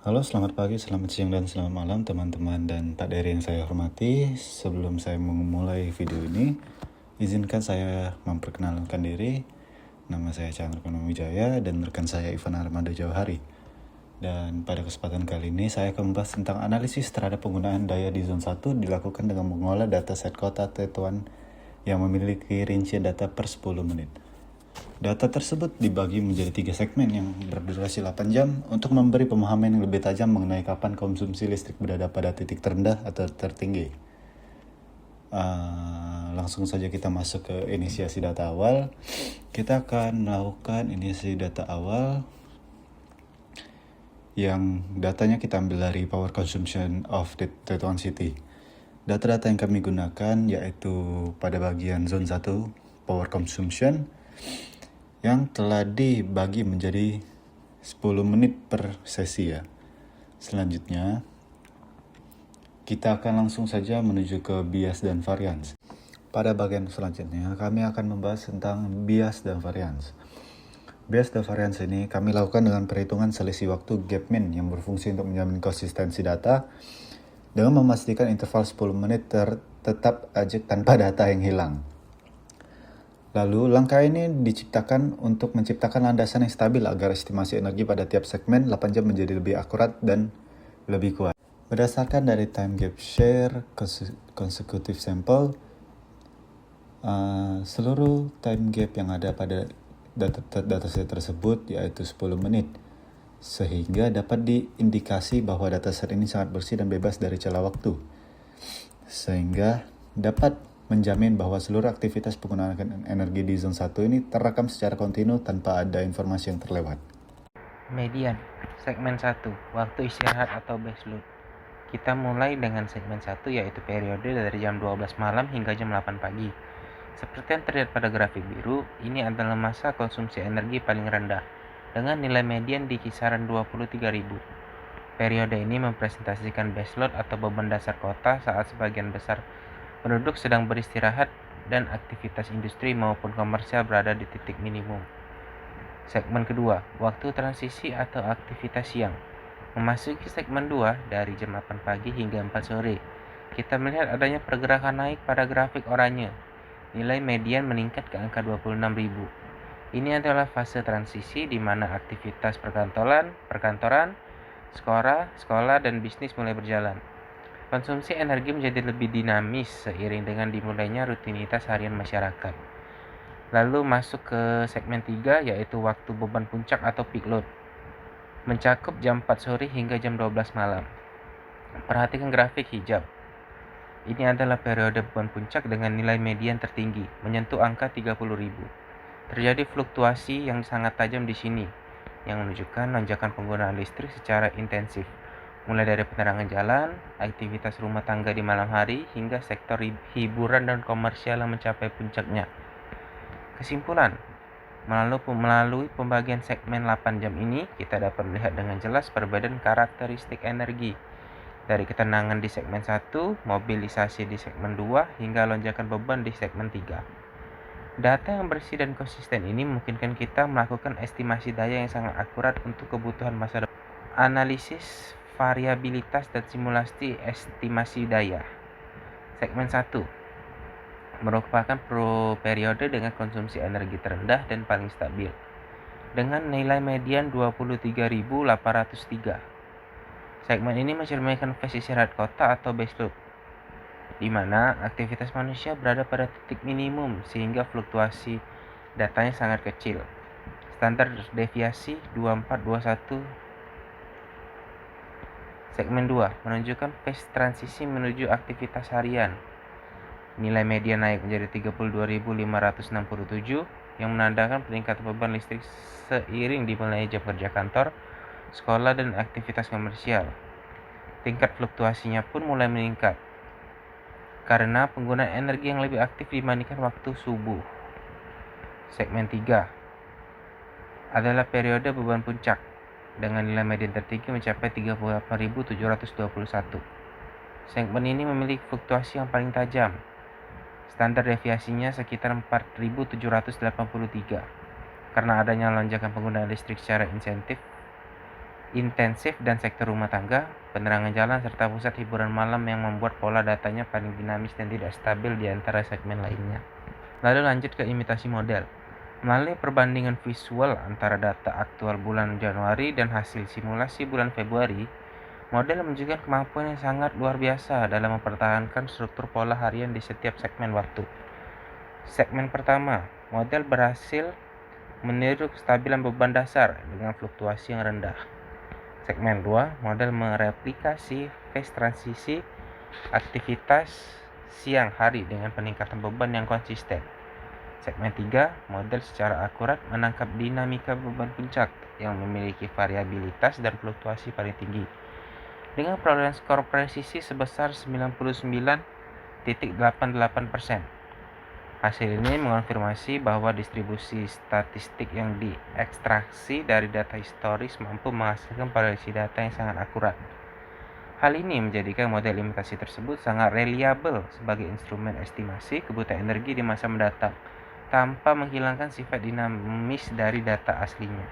Halo, selamat pagi, selamat siang, dan selamat malam teman-teman dan Pak Dery yang saya hormati. Sebelum saya memulai video ini, izinkan saya memperkenalkan diri. Nama saya Chandra Wijaya dan rekan saya Ivan Armando Jauhari. Dan pada kesempatan kali ini saya akan membahas tentang analisis terhadap penggunaan daya di zona 1 dilakukan dengan mengolah data set kota Tetuan yang memiliki rincian data per 10 menit. Data tersebut dibagi menjadi 3 segmen yang berdurasi 8 jam untuk memberi pemahaman yang lebih tajam mengenai kapan konsumsi listrik berada pada titik terendah atau tertinggi. Langsung saja kita masuk ke inisiasi data awal. Kita akan melakukan inisiasi data awal yang datanya kita ambil dari Power Consumption of Tetuan City. Data-data yang kami gunakan yaitu pada bagian zone 1 Power Consumption yang telah dibagi menjadi 10 menit per sesi ya. Selanjutnya, kita akan langsung saja menuju ke bias dan variance. Pada bagian selanjutnya, kami akan membahas tentang bias dan variance. Bias dan variance ini kami lakukan dengan perhitungan selisih waktu gap min yang berfungsi untuk menjamin konsistensi data dengan memastikan interval 10 menit tetap ajak tanpa data yang hilang. Lalu, langkah ini diciptakan untuk menciptakan landasan yang stabil agar estimasi energi pada tiap segmen 8 jam menjadi lebih akurat dan lebih kuat. Berdasarkan dari time gap share consecutive sample, seluruh time gap yang ada pada dataset tersebut yaitu 10 menit, sehingga dapat diindikasi bahwa dataset ini sangat bersih dan bebas dari celah waktu, sehingga dapat menjamin bahwa seluruh aktivitas penggunaan energi di zona 1 ini terekam secara kontinu tanpa ada informasi yang terlewat. Median, segmen 1, waktu istirahat atau baseload. Kita mulai dengan segmen 1 yaitu periode dari jam 12 malam hingga jam 8 pagi. Seperti yang terlihat pada grafik biru, ini adalah masa konsumsi energi paling rendah dengan nilai median di kisaran 23.000. Periode ini mempresentasikan baseload atau beban dasar kota saat sebagian besar penduduk sedang beristirahat dan aktivitas industri maupun komersial berada di titik minimum. Segmen kedua, waktu transisi atau aktivitas siang. Memasuki segmen 2 dari jam 8 pagi hingga 4 sore. Kita melihat adanya pergerakan naik pada grafik oranye. Nilai median meningkat ke angka 26.000. Ini adalah fase transisi di mana aktivitas perkantoran, sekolah, dan bisnis mulai berjalan. Konsumsi energi menjadi lebih dinamis seiring dengan dimulainya rutinitas harian masyarakat. Lalu masuk ke segmen 3 yaitu waktu beban puncak atau peak load. Mencakup jam 4 sore hingga jam 12 malam. Perhatikan grafik hijau. Ini adalah periode beban puncak dengan nilai median tertinggi, menyentuh angka 30.000. Terjadi fluktuasi yang sangat tajam di sini, yang menunjukkan lonjakan penggunaan listrik secara intensif. Mulai dari penerangan jalan, aktivitas rumah tangga di malam hari, hingga sektor hiburan dan komersial yang mencapai puncaknya. Kesimpulan, melalui pembagian segmen 8 jam ini, kita dapat melihat dengan jelas perbedaan karakteristik energi. Dari ketenangan di segmen 1, mobilisasi di segmen 2, hingga lonjakan beban di segmen 3. Data yang bersih dan konsisten ini memungkinkan kita melakukan estimasi daya yang sangat akurat untuk kebutuhan masa depan. Analisis variabilitas dan simulasi estimasi daya. Segmen 1 merupakan periode dengan konsumsi energi terendah dan paling stabil, dengan nilai median 23.803. Segmen ini mencerminkan fase istirahat kota atau baseload, di mana aktivitas manusia berada pada titik minimum sehingga fluktuasi datanya sangat kecil. Standar deviasi 2421. Segmen 2 menunjukkan fase transisi menuju aktivitas harian. Nilai median naik menjadi 32.567 yang menandakan peningkatan beban listrik seiring dimulai jam kerja kantor, sekolah, dan aktivitas komersial. Tingkat fluktuasinya pun mulai meningkat karena penggunaan energi yang lebih aktif dibandingkan waktu subuh. Segmen 3 adalah periode beban puncak dengan nilai median tertinggi mencapai 38.721. Segmen ini memiliki fluktuasi yang paling tajam. Standar deviasinya sekitar 4.783 karena adanya lonjakan penggunaan listrik secara insentif intensif dan sektor rumah tangga, penerangan jalan, serta pusat hiburan malam yang membuat pola datanya paling dinamis dan tidak stabil di antara segmen lainnya. Lalu lanjut ke imitasi model. Melalui perbandingan visual antara data aktual bulan Januari dan hasil simulasi bulan Februari, model menunjukkan kemampuan yang sangat luar biasa dalam mempertahankan struktur pola harian di setiap segmen waktu. Segmen pertama, model berhasil meniru kestabilan beban dasar dengan fluktuasi yang rendah. Segmen 2, model mereplikasi phase transisi aktivitas siang hari dengan peningkatan beban yang konsisten. Segmen 3, model secara akurat menangkap dinamika beban puncak yang memiliki variabilitas dan fluktuasi paling tinggi, dengan perolehan skor presisi sebesar 99.88%. Hasil ini mengonfirmasi bahwa distribusi statistik yang diekstraksi dari data historis mampu menghasilkan prediksi data yang sangat akurat. Hal ini menjadikan model imitasi tersebut sangat reliabel sebagai instrumen estimasi kebutuhan energi di masa mendatang, tanpa menghilangkan sifat dinamis dari data aslinya.